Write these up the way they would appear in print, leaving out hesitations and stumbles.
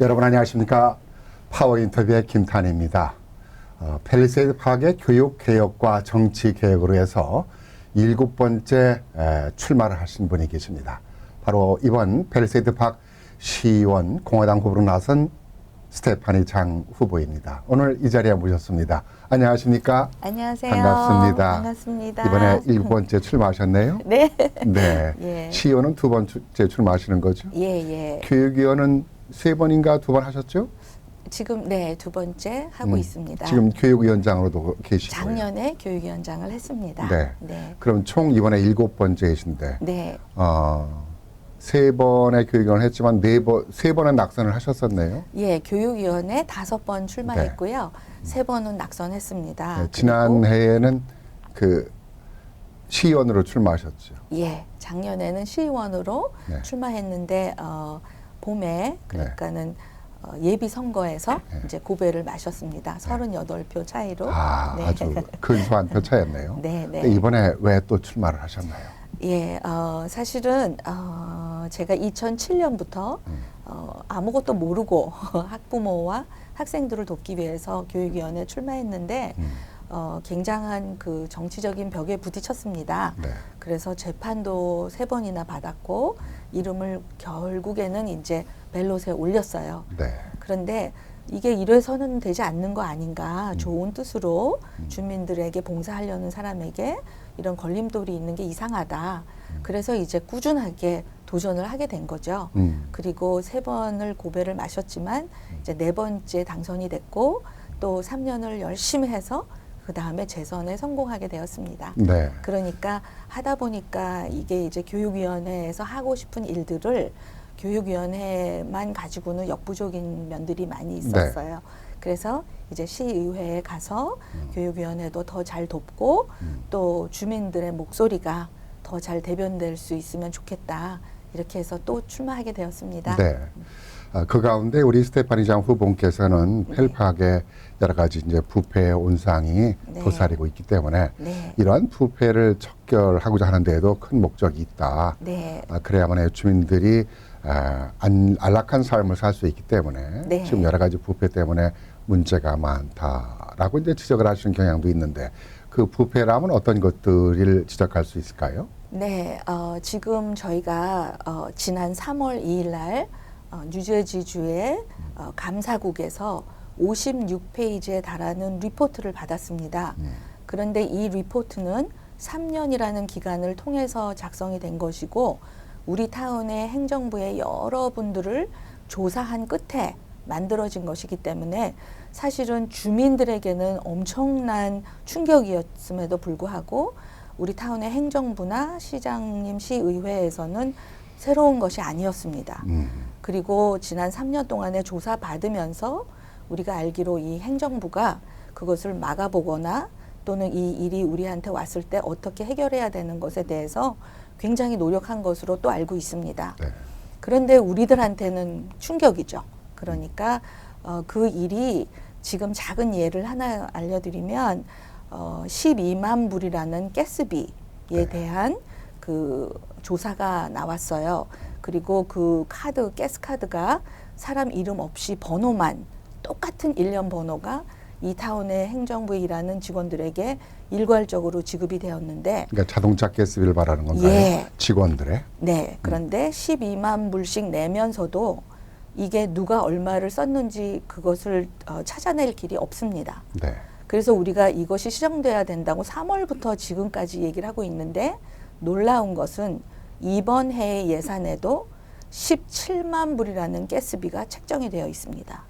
여러분 안녕하십니까? 파워인터뷰의 김탄희입니다. 팰리세이드 파크의 교육개혁과 정치개혁으로 해서 7번째 출마를 하신 분이 계십니다. 바로 이번 팰리세이드 파크 시의원 공화당 후보로 나선 스테파니 장 후보입니다. 오늘 이 자리에 모셨습니다. 안녕하십니까? 안녕하세요. 반갑습니다. 반갑습니다. 이번에 7번째 출마하셨네요? 네. 네. 예. 시의원은 2번째 출마하시는 거죠? 예. 교육위원은 3번인가 2번 하셨죠? 지금 네, 2번째 하고 있습니다. 지금 교육위원장으로도 계시고요. 작년에 교육위원장을 했습니다. 네. 그럼 총 이번에 7번째이신데 네. 3번의 교육위원을 했지만 3번은 낙선을 하셨었네요. 예, 교육위원회 5번 출마했고요. 3번은 낙선했습니다. 네, 지난해에는 그 시의원으로 출마하셨죠. 예, 작년에는 시의원으로 네. 출마했는데 봄에 그러니까는 예비 선거에서 이제 고배를 마셨습니다. 38표 차이로. 네. 아주 근소한 표 차였네요. 네. 이번에 왜 또 출마를 하셨나요? 예, 사실은 제가 2007년부터 아무것도 모르고 학부모와 학생들을 돕기 위해서 교육위원회에 출마했는데 굉장한 그 정치적인 벽에 부딪혔습니다. 네. 그래서 재판도 3번이나 받았고 이름을 결국에는 이제 벨롯에 올렸어요. 네. 그런데 이게 이래서는 되지 않는 거 아닌가, 좋은 뜻으로 주민들에게 봉사하려는 사람에게 이런 걸림돌이 있는 게 이상하다. 그래서 이제 꾸준하게 도전을 하게 된 거죠. 그리고 3번을 고배를 마셨지만 이제 4번째 당선이 됐고 또 3년을 열심히 해서 그 다음에 재선에 성공하게 되었습니다. 네. 그러니까 하다 보니까 이게 이제 교육위원회에서 하고 싶은 일들을 교육위원회만 가지고는 역부족인 면들이 많이 있었어요. 네. 그래서 이제 시의회에 가서 교육위원회도 더 잘 돕고 또 주민들의 목소리가 더 잘 대변될 수 있으면 좋겠다. 이렇게 해서 또 출마하게 되었습니다. 네. 그 가운데 우리 스테파니 장 후보께서는 펠팍의 여러 가지 이제 부패 온상이 도사리고 있기 때문에 이러한 부패를 척결하고자 하는 데에도 큰 목적이 있다. 그래야만 주민들이 안락한 삶을 살 수 있기 때문에 지금 여러 가지 부패 때문에 문제가 많다라고 이제 지적을 하시는 경향도 있는데 그 부패라면 어떤 것들을 지적할 수 있을까요? 네, 지금 저희가 지난 3월 2일 날 뉴저지주의 감사국에서 56페이지에 달하는 리포트를 받았습니다. 그런데 이 리포트는 3년이라는 기간을 통해서 작성이 된 것이고 우리 타운의 행정부의 여러분들을 조사한 끝에 만들어진 것이기 때문에 사실은 주민들에게는 엄청난 충격이었음에도 불구하고 우리 타운의 행정부나 시장님, 시의회에서는 새로운 것이 아니었습니다. 그리고 지난 3년 동안에 조사받으면서 우리가 알기로 이 행정부가 그것을 막아보거나 또는 이 일이 우리한테 왔을 때 어떻게 해결해야 되는 것에 대해서 굉장히 노력한 것으로 또 알고 있습니다. 그런데 우리들한테는 충격이죠. 그러니까 그 일이 지금 작은 예를 하나 알려드리면 12만 불이라는 가스비에 대한 그 조사가 나왔어요. 그리고 그 카드, 가스카드가 사람 이름 없이 번호만 똑같은 일련 번호가 이 타운의 행정부에 일하는 직원들에게 일괄적으로 지급이 되었는데 그러니까 자동차 가스비를 말하는 건가요? 직원들의? 네. 그런데 12만 불씩 내면서도 이게 누가 얼마를 썼는지 그것을 찾아낼 길이 없습니다. 그래서 우리가 이것이 시정돼야 된다고 3월부터 지금까지 얘기를 하고 있는데 놀라운 것은 이번 해의 예산에도 17만 불이라는 가스비가 책정이 되어 있습니다.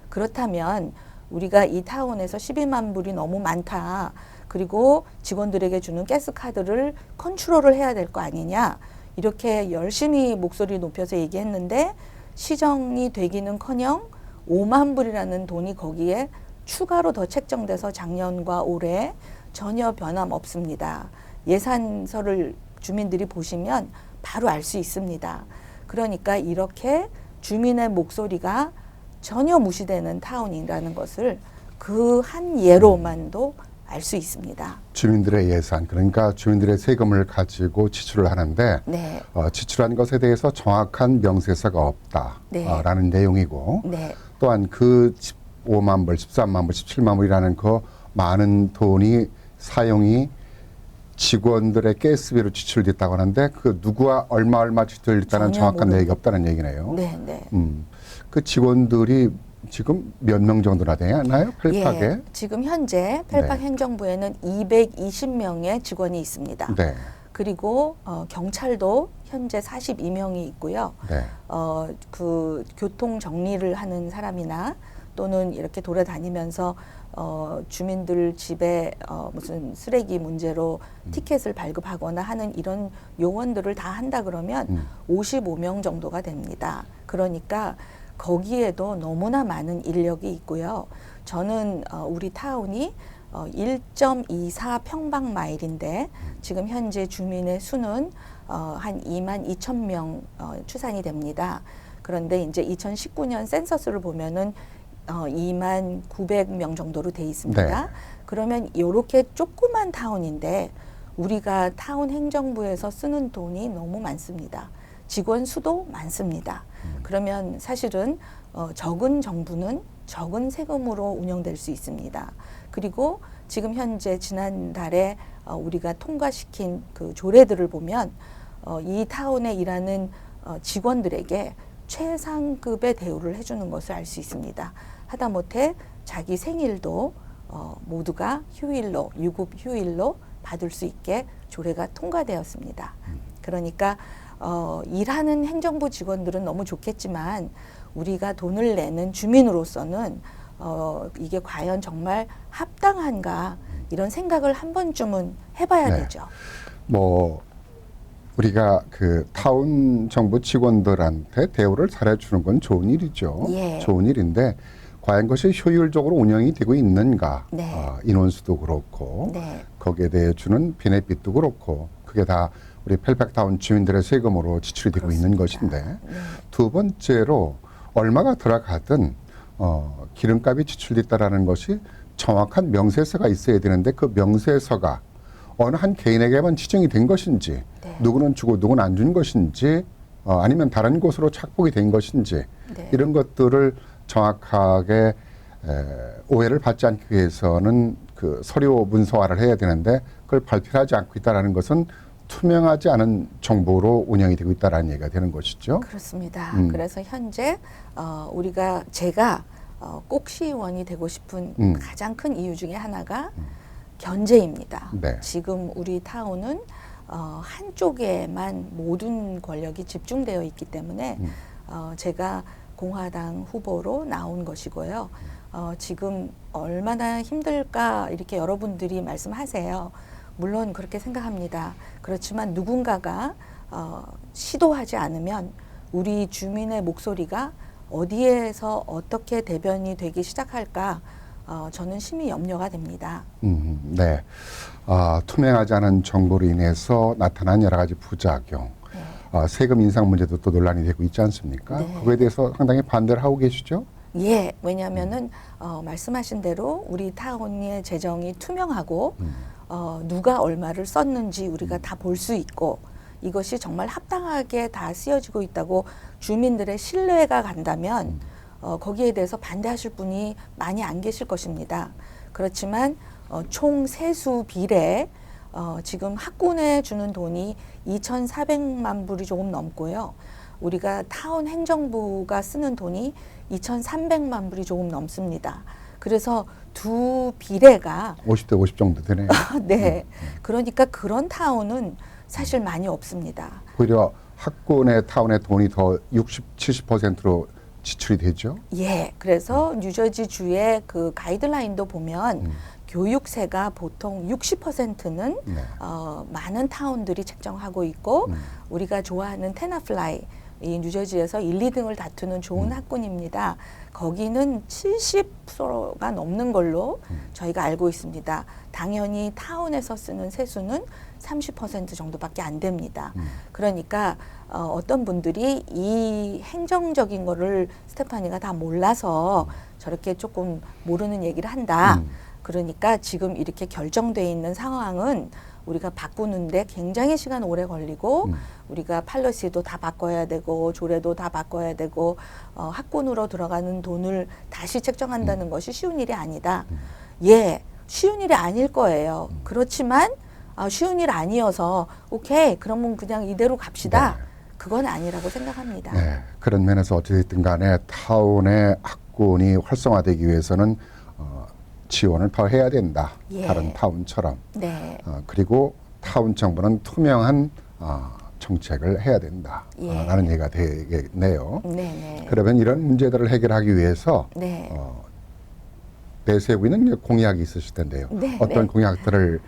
그렇다면 우리가 이 타운에서 12만 불이 너무 많다. 그리고 직원들에게 주는 가스카드를 컨트롤을 해야 될 거 아니냐. 이렇게 열심히 목소리 높여서 얘기했는데 시정이 되기는커녕 5만 불이라는 돈이 거기에 추가로 더 책정돼서 작년과 올해 전혀 변함없습니다. 예산서를 주민들이 보시면 바로 알 수 있습니다. 그러니까 이렇게 주민의 목소리가 전혀 무시되는 타운이라는 것을 그 한 예로만도 알 수 있습니다. 주민들의 예산, 그러니까 주민들의 세금을 가지고 지출을 하는데 네. 지출한 것에 대해서 정확한 명세서가 없다라는 네. 내용이고 네. 또한 그 15만 불, 13만 불, 17만 불이라는 그 많은 돈이 사용이 직원들의 가스비로 지출됐다고 하는데 그 누구와 얼마 지출됐다는 정확한 내역이 없다는 얘기네요. 네, 네. 그 직원들이 지금 몇 명 정도나 되나요? 펠팍에? 예, 지금 현재 펠팍 행정부에는 220명의 직원이 있습니다. 네. 그리고 경찰도 현재 42명이 있고요. 네. 그 교통 정리를 하는 사람이나 또는 이렇게 돌아다니면서 주민들 집에 무슨 쓰레기 문제로 티켓을 발급하거나 하는 이런 요원들을 다 한다 그러면 55명 정도가 됩니다. 그러니까 거기에도 너무나 많은 인력이 있고요. 저는 우리 타운이 1.24 평방마일인데 지금 현재 주민의 수는 한 2만 2천 명 추산이 됩니다. 그런데 이제 2019년 센서스를 보면은 2만 900명 정도로 돼 있습니다. 네. 그러면 이렇게 조그만 타운인데 우리가 타운 행정부에서 쓰는 돈이 너무 많습니다. 직원 수도 많습니다. 그러면 사실은 적은 정부는 적은 세금으로 운영될 수 있습니다. 그리고 지금 현재 지난달에 우리가 통과시킨 그 조례들을 보면 이 타운에 일하는 직원들에게 최상급의 대우를 해주는 것을 알 수 있습니다. 하다못해 자기 생일도 모두가 휴일로, 유급 휴일로 받을 수 있게 조례가 통과되었습니다. 그러니까 일하는 행정부 직원들은 너무 좋겠지만 우리가 돈을 내는 주민으로서는 이게 과연 정말 합당한가 이런 생각을 한 번쯤은 해봐야 네. 되죠. 뭐 우리가 그 타운 정부 직원들한테 대우를 잘해주는 건 좋은 일이죠. 예. 좋은 일인데 과연 그것이 효율적으로 운영이 되고 있는가? 네. 인원수도 그렇고 네. 거기에 대해 주는 베네핏도 그렇고 그게 다 우리 펠팍타운 주민들의 세금으로 지출이 되고 있는 것인데 네. 두 번째로 얼마가 들어가든 기름값이 지출됐다라는 것이 정확한 명세서가 있어야 되는데 그 명세서가 어느 한 개인에게만 지정이 된 것인지 네. 누구는 주고 누구는 안 준 것인지 아니면 다른 곳으로 착복이 된 것인지 네. 이런 것들을 정확하게 오해를 받지 않기 위해서는 그 서류 문서화를 해야 되는데 그걸 발표하지 않고 있다는 것은 투명하지 않은 정보로 운영이 되고 있다는 얘기가 되는 것이죠. 그렇습니다. 그래서 현재 제가 꼭 시의원이 되고 싶은 가장 큰 이유 중에 하나가 견제입니다. 네. 지금 우리 타운은 한쪽에만 모든 권력이 집중되어 있기 때문에 제가 공화당 후보로 나온 것이고요. 지금 얼마나 힘들까 이렇게 여러분들이 말씀하세요. 물론 그렇게 생각합니다. 그렇지만 누군가가 시도하지 않으면 우리 주민의 목소리가 어디에서 어떻게 대변이 되기 시작할까 저는 심히 염려가 됩니다. 네. 투명하지 않은 정보로 인해서 나타난 여러 가지 부작용, 세금 인상 문제도 또 논란이 되고 있지 않습니까? 네. 그거에 대해서 상당히 반대를 하고 계시죠? 예, 왜냐하면은 말씀하신 대로 우리 타운의 재정이 투명하고 누가 얼마를 썼는지 우리가 다 볼 수 있고 이것이 정말 합당하게 다 쓰여지고 있다고 주민들의 신뢰가 간다면 거기에 대해서 반대하실 분이 많이 안 계실 것입니다. 그렇지만 총 세수 비례 지금 학군에 주는 돈이 2,400만 불이 조금 넘고요. 우리가 타운 행정부가 쓰는 돈이 2,300만 불이 조금 넘습니다. 그래서 두 비례가 50대 50 정도 되네요. 네. 그러니까 그런 타운은 사실 많이 없습니다. 오히려 학군의 타운의 돈이 더 60, 70%로 지출이 되죠? 예. 그래서 뉴저지 주의 그 가이드라인도 보면 교육세가 보통 60%는 네. 많은 타운들이 책정하고 있고 우리가 좋아하는 테나플라이 이 뉴저지에서 1, 2등을 다투는 좋은 학군입니다. 거기는 70%가 넘는 걸로 저희가 알고 있습니다. 당연히 타운에서 쓰는 세수는 30% 정도밖에 안 됩니다. 그러니까 어떤 분들이 이 행정적인 거를 스테파니가 다 몰라서 저렇게 조금 모르는 얘기를 한다. 그러니까 지금 이렇게 결정돼 있는 상황은 우리가 바꾸는데 굉장히 시간 오래 걸리고 우리가 팔러시도 다 바꿔야 되고 조례도 다 바꿔야 되고 학군으로 들어가는 돈을 다시 책정한다는 것이 쉬운 일이 아니다. 예, 쉬운 일이 아닐 거예요. 그렇지만 쉬운 일 아니어서 오케이 그러면 그냥 이대로 갑시다. 네. 그건 아니라고 생각합니다. 네, 그런 면에서 어찌됐든 간에 타운의 학군이 활성화되기 위해서는 지원을 더 해야 된다. 예. 다른 타운처럼. 네. 그리고 타운 정부는 투명한 정책을 해야 된다. 예. 라는 얘기가 되겠네요. 네네. 그러면 이런 문제들을 해결하기 위해서 네. 내세우고 있는 공약이 있으실 텐데요. 네, 어떤 네. 공약들을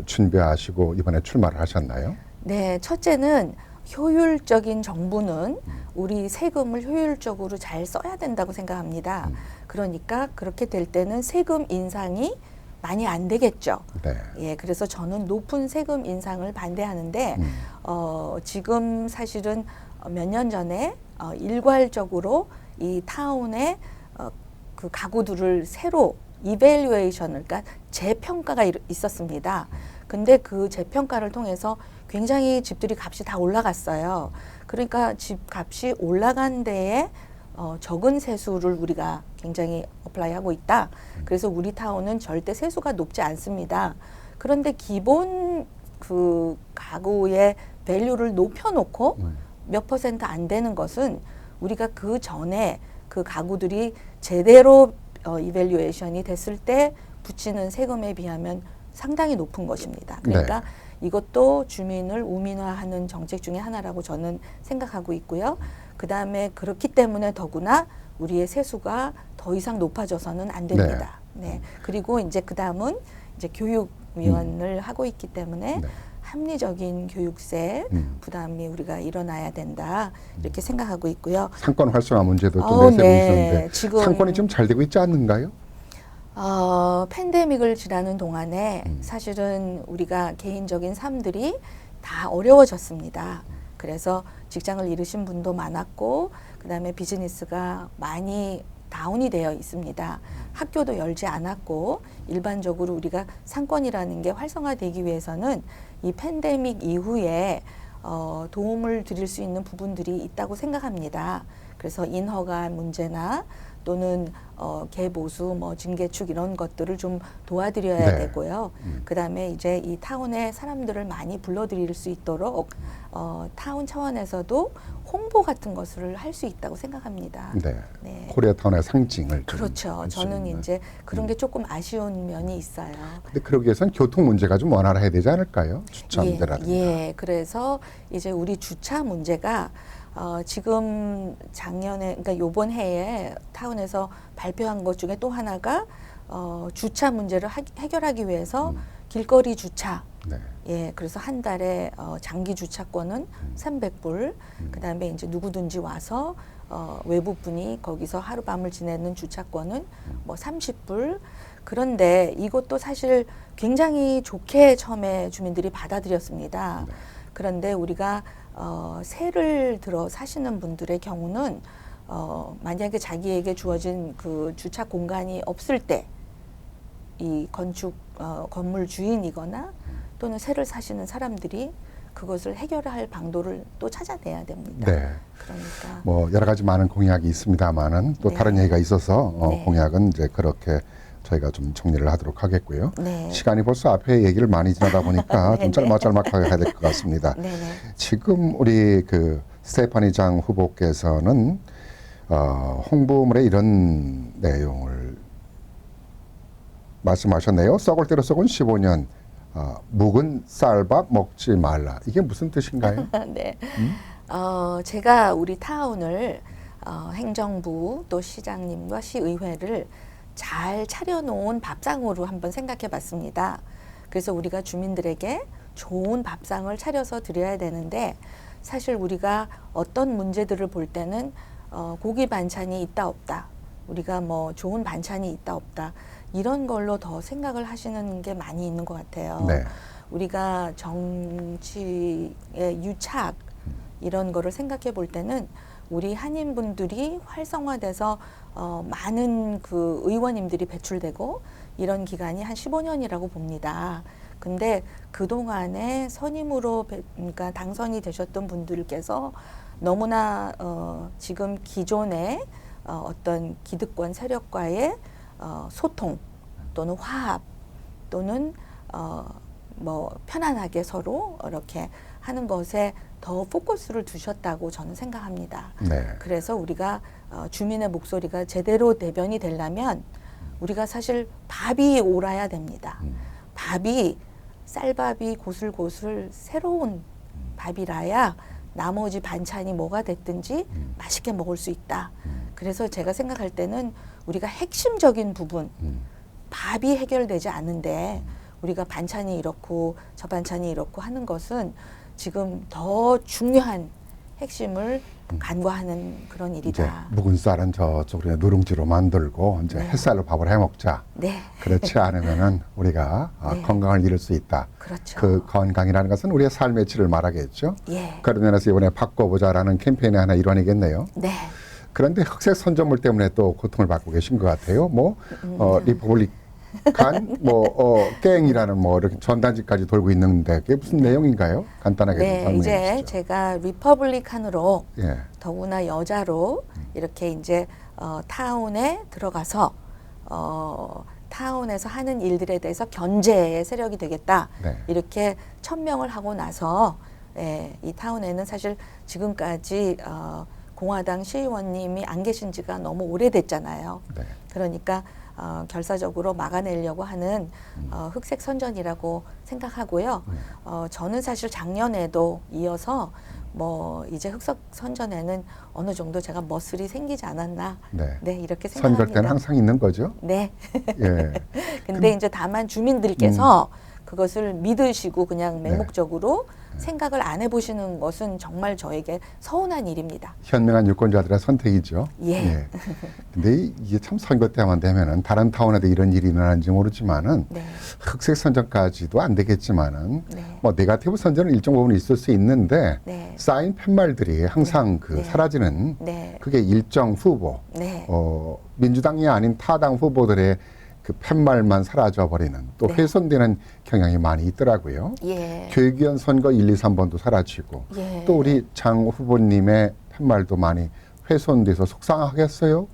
준비하시고 이번에 출마를 하셨나요? 네, 첫째는 효율적인 정부는 우리 세금을 효율적으로 잘 써야 된다고 생각합니다. 그러니까 그렇게 될 때는 세금 인상이 많이 안 되겠죠. 네. 예, 그래서 저는 높은 세금 인상을 반대하는데 지금 사실은 몇 년 전에 일괄적으로 이 타운의 그 가구들을 새로 이밸류에이션을, 그러니까 재평가가 있었습니다. 근데 그 재평가를 통해서 굉장히 집들이 값이 다 올라갔어요. 그러니까 집 값이 올라간 데에 적은 세수를 우리가 굉장히 어플라이하고 있다. 그래서 우리 타운은 절대 세수가 높지 않습니다. 그런데 기본 그 가구의 밸류를 높여놓고 몇 % 안 되는 것은 우리가 그 전에 그 가구들이 제대로 이밸류에이션이 됐을 때 붙이는 세금에 비하면 상당히 높은 것입니다. 그러니까 네. 이것도 주민을 우민화하는 정책 중에 하나라고 저는 생각하고 있고요. 그 다음에 그렇기 때문에 더구나 우리의 세수가 더 이상 높아져서는 안 됩니다. 네. 그리고 이제 그 다음은 이제 교육위원을 하고 있기 때문에 네. 합리적인 교육세 부담이 우리가 일어나야 된다 이렇게 생각하고 있고요. 상권 활성화 문제도 좀 내세우고 네. 있는데 지금 상권이 좀 잘 되고 있지 않는가요? 팬데믹을 지나는 동안에 사실은 우리가 개인적인 삶들이 다 어려워졌습니다. 그래서 직장을 잃으신 분도 많았고 그다음에 비즈니스가 많이 다운이 되어 있습니다. 학교도 열지 않았고 일반적으로 우리가 상권이라는 게 활성화되기 위해서는 이 팬데믹 이후에 도움을 드릴 수 있는 부분들이 있다고 생각합니다. 그래서 인허가 문제나 또는 개보수, 징계축 이런 것들을 좀 도와드려야 네. 되고요. 그다음에 이제 이 타운에 사람들을 많이 불러들일 수 있도록 타운 차원에서도 홍보 같은 것을 할 수 있다고 생각합니다. 네. 네. 코리아타운의 상징을 좀 그렇죠. 할수 저는 있는. 이제 그런 게 조금 아쉬운 면이 있어요. 근데 그러기 위해서는 교통 문제가 좀 완화해야 되지 않을까요? 주차 문제라든가. 예. 그래서 이제 우리 주차 문제가 지금 작년에, 그러니까 요번 해에 타운에서 발표한 것 중에 또 하나가 주차 문제를 해결하기 위해서 길거리 주차. 네. 예, 그래서 한 달에 장기 주차권은 300불, 그다음에 이제 누구든지 와서 외부분이 거기서 하룻밤을 지내는 주차권은 뭐 30불. 그런데 이것도 사실 굉장히 좋게 처음에 주민들이 받아들였습니다. 네. 그런데 우리가 세를 들어 사시는 분들의 경우는 만약에 자기에게 주어진 그 주차 공간이 없을 때 이 건물 주인이거나 또는 세를 사시는 사람들이 그것을 해결할 방도를 또 찾아내야 됩니다. 네. 그러니까 뭐 여러 가지 많은 공약이 있습니다만은 또 네. 다른 얘기가 있어서 네. 공약은 이제 그렇게 저희가 좀 정리를 하도록 하겠고요. 네. 시간이 벌써 앞에 얘기를 많이 지나다 보니까 좀 네네. 짤막하게 해야 될 것 같습니다. 네네. 지금 우리 그 스테파니 장 후보께서는 홍보물에 이런 내용을 말씀하셨네요. 썩을 대로 썩은 15년, 묵은 쌀밥 먹지 말라. 이게 무슨 뜻인가요? 네. 제가 우리 타운을 행정부 또 시장님과 시의회를 잘 차려놓은 밥상으로 한번 생각해 봤습니다. 그래서 우리가 주민들에게 좋은 밥상을 차려서 드려야 되는데 사실 우리가 어떤 문제들을 볼 때는 고기 반찬이 있다 없다. 우리가 뭐 좋은 반찬이 있다 없다. 이런 걸로 더 생각을 하시는 게 많이 있는 것 같아요. 네. 우리가 정치의 유착 이런 거를 생각해 볼 때는 우리 한인분들이 활성화돼서 많은 그 의원님들이 배출되고 이런 기간이 한 15년이라고 봅니다. 근데 그동안에 선임으로 그러니까 당선이 되셨던 분들께서 너무나 지금 기존의 어떤 기득권 세력과의 소통 또는 화합 또는 뭐 편안하게 서로 이렇게 하는 것에 더 포커스를 두셨다고 저는 생각합니다. 네. 그래서 우리가 주민의 목소리가 제대로 대변이 되려면 우리가 사실 밥이 옳아야 됩니다. 밥이 쌀밥이 고슬고슬 새로운 밥이라야 나머지 반찬이 뭐가 됐든지 맛있게 먹을 수 있다. 그래서 제가 생각할 때는 우리가 핵심적인 부분 밥이 해결되지 않는데 우리가 반찬이 이렇고 저 반찬이 이렇고 하는 것은 지금 더 중요한 핵심을 간과하는 그런 이제 일이다. 묵은 쌀은 저쪽으로 누룽지로 만들고 이제 네. 햇살로 밥을 해 먹자. 네. 그렇지 않으면은 우리가 네. 건강을 잃을 수 있다. 그렇죠. 그 건강이라는 것은 우리의 삶의 질을 말하겠죠. 예. 그런 면에서 이번에 바꿔보자라는 캠페인의 하나 일환이겠네요. 네. 그런데 흑색 선전물 때문에 또 고통을 받고 계신 것 같아요. 뭐 리퍼블릭한 갱이라는 뭐 이렇게 전단지까지 돌고 있는데 그게 무슨 내용인가요? 간단하게 좀 네, 설명해 이제 주시죠. 제가 리퍼블릭한으로 예. 더구나 여자로 이렇게 이제 타운에 들어가서 타운에서 하는 일들에 대해서 견제의 세력이 되겠다. 네. 이렇게 천명을 하고 나서 이 타운에는 사실 지금까지 공화당 시의원님이 안 계신 지가 너무 오래됐잖아요. 네. 그러니까 결사적으로 막아내려고 하는 흑색 선전이라고 생각하고요. 저는 사실 작년에도 이어서 뭐 이제 흑색 선전에는 어느 정도 제가 멋슬이 생기지 않았나. 네. 네, 이렇게 선거 생각합니다. 때는 항상 있는 거죠. 네. 예. 근데 이제 다만 주민들께서 그것을 믿으시고 그냥 맹목적으로 생각을 안 해보시는 것은 정말 저에게 서운한 일입니다. 현명한 유권자들의 선택이죠. 예. 근데 이게 참 선거 때만 되면은 다른 타운에도 이런 일이 일어나는지 모르지만은 네. 흑색 선전까지도 안 되겠지만은 네. 뭐 네거티브 선전은 일정 부분 있을 수 있는데 네. 쌓인 팻말들이 항상 그 네. 사라지는 네. 그게 일정 후보 네. 민주당이 아닌 타당 후보들의 그 팻말만 사라져 버리는 또 네. 훼손되는 경향이 많이 있더라고요. 예. 교육위원 선거 1, 2, 3번도 사라지고 예. 또 우리 장 후보님의 팻말도 많이 훼손돼서 속상하겠어요.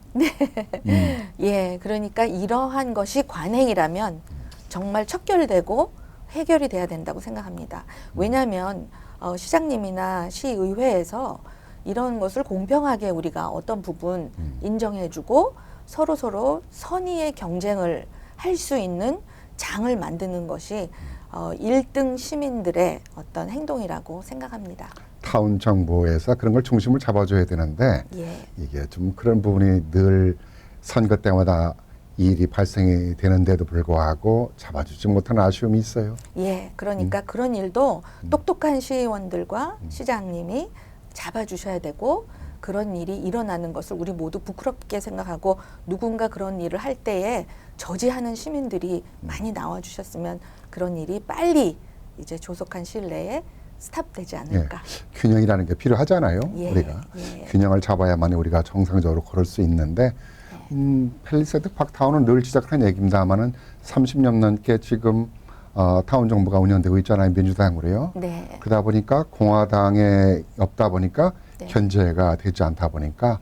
예, 그러니까 이러한 것이 관행이라면 정말 척결되고 해결이 돼야 된다고 생각합니다. 왜냐하면 시장님이나 시의회에서 이런 것을 공평하게 우리가 어떤 부분 인정해주고 서로 선의의 경쟁을 할 수 있는 장을 만드는 것이 1등 시민들의 어떤 행동이라고 생각합니다. 타운 정부에서 그런 걸 중심을 잡아줘야 되는데 예. 이게 좀 그런 부분이 늘 선거 때마다 일이 발생이 되는데도 불구하고 잡아주지 못하는 아쉬움이 있어요. 예, 그러니까 그런 일도 똑똑한 시의원들과 시장님이 잡아주셔야 되고 그런 일이 일어나는 것을 우리 모두 부끄럽게 생각하고 누군가 그런 일을 할 때에 저지하는 시민들이 많이 나와주셨으면 그런 일이 빨리 이제 조속한 시일 내에 스탑되지 않을까. 예, 균형이라는 게 필요하잖아요. 예, 우리가 예. 균형을 잡아야만 우리가 정상적으로 걸을 수 있는데 팰리세드 팍타운은 늘 지적하는 얘기입니다만은 30년 넘게 지금 타운 정부가 운영되고 있잖아요. 민주당으로요. 네. 그러다 보니까 공화당에 없다 보니까 네. 견제가 되지 않다 보니까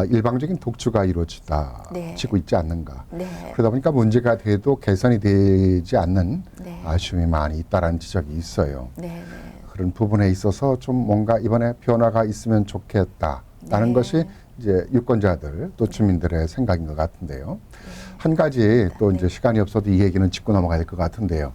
일방적인 독주가 이루어지고 네. 있지 않는가. 네. 그러다 보니까 문제가 돼도 개선이 되지 않는 네. 아쉬움이 많이 있다라는 지적이 있어요. 네. 네. 그런 부분에 있어서 좀 뭔가 이번에 변화가 있으면 좋겠다라는 네. 것이 이제 유권자들 또 주민들의 생각인 것 같은데요. 한 가지 또 이제 시간이 없어도 이 얘기는 짚고 넘어가야 될 것 같은데요.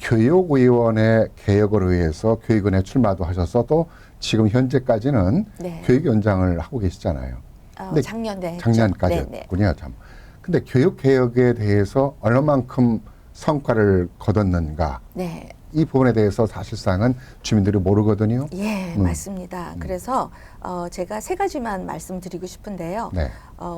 교육위원회 개혁을 위해서 교육위원회 출마도 하셔서 또 지금 현재까지는 네. 교육위원장을 하고 계시잖아요. 근데 작년에 작년까지였군요. 참. 근데 교육 개혁에 대해서 얼마만큼 성과를 거뒀는가? 네. 이 부분에 대해서 사실상은 주민들이 모르거든요. 예, 맞습니다. 그래서 제가 세 가지만 말씀드리고 싶은데요. 네.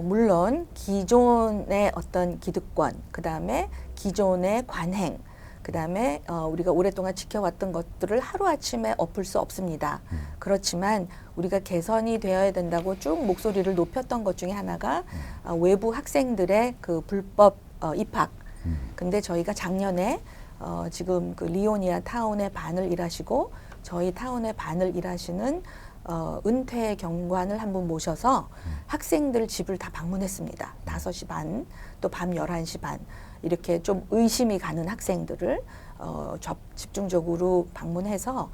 물론 기존의 어떤 기득권, 그 다음에 기존의 관행, 그 다음에 우리가 오랫동안 지켜왔던 것들을 하루아침에 엎을 수 없습니다. 그렇지만 우리가 개선이 되어야 된다고 쭉 목소리를 높였던 것 중에 하나가 외부 학생들의 그 불법 입학, 근데 저희가 작년에 지금 그 리오니아 타운의 반을 일하시고 저희 타운의 반을 일하시는 은퇴 경관을 한 분 모셔서 학생들 집을 다 방문했습니다. 5시 반, 또 밤 11시 반 이렇게 좀 의심이 가는 학생들을 집중적으로 방문해서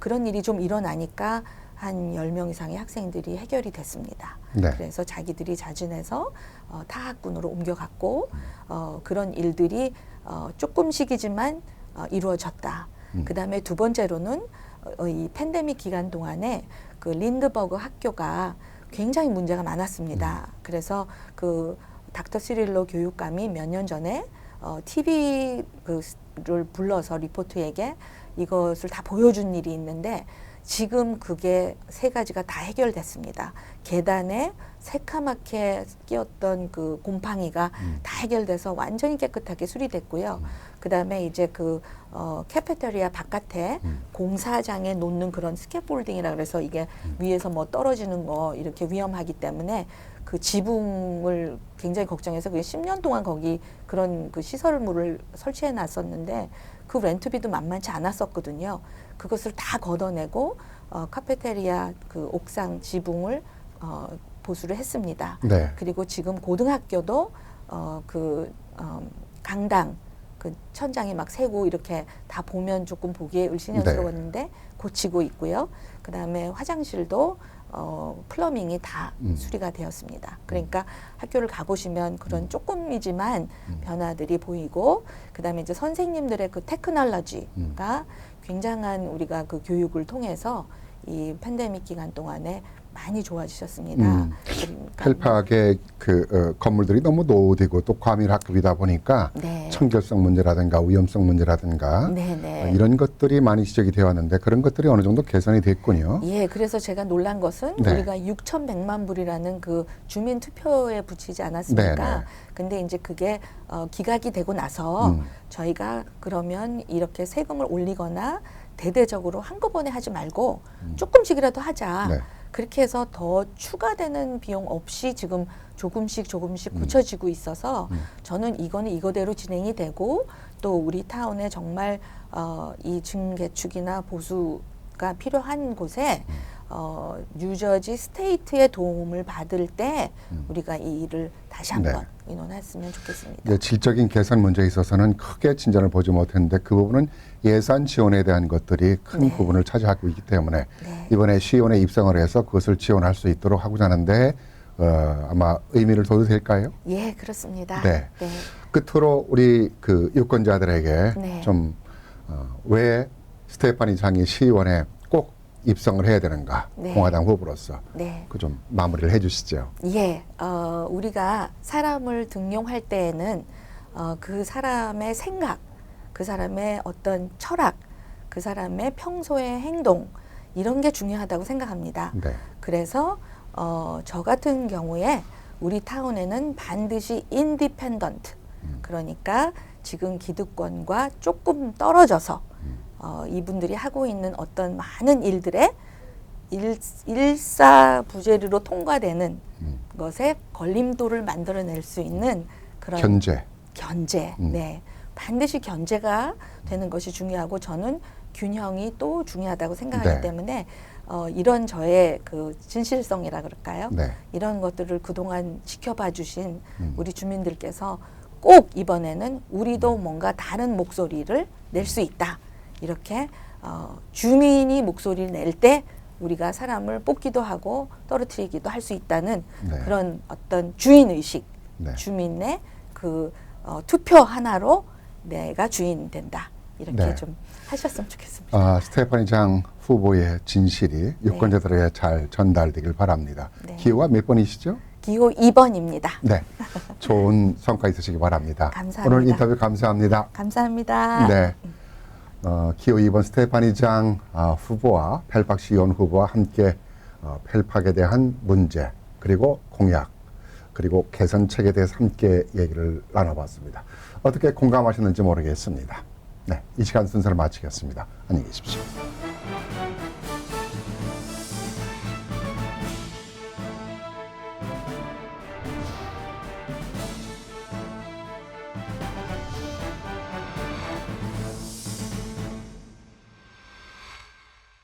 그런 일이 좀 일어나니까 한 10명 이상의 학생들이 해결이 됐습니다. 네. 그래서 자기들이 자진해서 타 학군으로 옮겨갔고 그런 일들이 조금씩이지만 이루어졌다. 그다음에 두 번째로는 이 팬데믹 기간 동안에 그 린드버그 학교가 굉장히 문제가 많았습니다. 그래서 그 닥터 시릴로 교육감이 몇 년 전에 TV를 불러서 리포트에게 이것을 다 보여준 일이 있는데 지금 그게 3가지가 다 해결됐습니다. 계단에 새카맣게 끼었던 그 곰팡이가 다 해결돼서 완전히 깨끗하게 수리됐고요. 그다음에 이제 그 카페테리아 바깥에 공사장에 놓는 그런 스캐폴딩이라 그래서 이게 위에서 뭐 떨어지는 거 이렇게 위험하기 때문에 그 지붕을 굉장히 걱정해서 그게 10년 동안 거기 그런 그 시설물을 설치해 놨었는데 그 렌트비도 만만치 않았었거든요. 그것을 다 걷어내고 카페테리아 그 옥상 지붕을 보수를 했습니다. 네. 그리고 지금 고등학교도 강당 그 천장이 막 새고 이렇게 다 보면 조금 보기에 을씨년스러웠는데 고치고 있고요. 그다음에 화장실도 플러밍이 다 수리가 되었습니다. 그러니까 학교를 가보시면 그런 조금이지만 변화들이 보이고, 그다음에 이제 선생님들의 그 테크놀로지가 굉장한 우리가 그 교육을 통해서 이 팬데믹 기간 동안에 많이 좋아지셨습니다. 그러니까 펠팍의 그 건물들이 너무 노후되고 또 과밀 학급이다 보니까 네. 청결성 문제라든가 위험성 문제라든가 네네. 이런 것들이 많이 지적이 되어 왔는데 그런 것들이 어느 정도 개선이 됐군요. 예, 그래서 제가 놀란 것은 네. 우리가 6,100만 불이라는 그 주민 투표에 붙이지 않았습니까? 네네. 근데 이제 그게 기각이 되고 나서 저희가 그러면 이렇게 세금을 올리거나 대대적으로 한꺼번에 하지 말고 조금씩이라도 하자. 네. 그렇게 해서 더 추가되는 비용 없이 지금 조금씩 고쳐지고 있어서 저는 이거는 이거대로 진행이 되고 또 우리 타운에 정말 이 증개축이나 보수가 필요한 곳에 뉴저지 스테이트의 도움을 받을 때 우리가 이 일을 다시 한번 의논했으면 좋겠습니다. 네, 질적인 개선 문제에 있어서는 크게 진전을 보지 못했는데 그 부분은 예산 지원에 대한 것들이 큰 네. 부분을 차지하고 있기 때문에 네. 이번에 시의원에 입성을 해서 그것을 지원할 수 있도록 하고자 하는데 아마 의미를 둬도 될까요? 예, 그렇습니다. 네. 네. 끝으로 우리 그 유권자들에게 네. 좀 왜 스테파니 장이 시의원에 꼭 입성을 해야 되는가, 네. 공화당 후보로서 네. 그 좀 마무리를 해주시죠. 예, 우리가 사람을 등용할 때에는 그 사람의 생각, 그 사람의 어떤 철학, 그 사람의 평소의 행동 이런 게 중요하다고 생각합니다. 네. 그래서 저 같은 경우에 우리 타운에는 반드시 인디펜던트, 그러니까 지금 기득권과 조금 떨어져서 이분들이 하고 있는 어떤 많은 일들에 일사부재리로 통과되는 것에 걸림돌을 만들어낼 수 있는 그런 견제. 네, 반드시 견제가 되는 것이 중요하고 저는 균형이 또 중요하다고 생각하기 네. 때문에 이런 저의 그 진실성이라 그럴까요? 네. 이런 것들을 그동안 지켜봐 주신 우리 주민들께서 꼭 이번에는 우리도 뭔가 다른 목소리를 낼 수 있다. 이렇게 주민이 목소리를 낼 때 우리가 사람을 뽑기도 하고 떨어뜨리기도 할 수 있다는 네. 그런 어떤 주인의식, 네. 주민의 그 투표 하나로 내가 주인 된다. 이렇게 네. 좀 하셨으면 좋겠습니다. 스테파니 장 후보의 진실이 유권자들에게 잘 전달되길 바랍니다. 네. 기호가 몇 번이시죠? 기호 2번입니다. 네. 좋은 성과 있으시기 바랍니다. 감사합니다. 오늘 인터뷰 감사합니다. 감사합니다. 네. 기호 2번 스테파니 장 후보와 펠팍 시의원 후보와 함께 펠팍에 대한 문제 그리고 공약 그리고 개선책에 대해서 함께 얘기를 나눠봤습니다. 어떻게 공감하셨는지 모르겠습니다. 네, 이 시간 순서를 마치겠습니다. 안녕히 계십시오.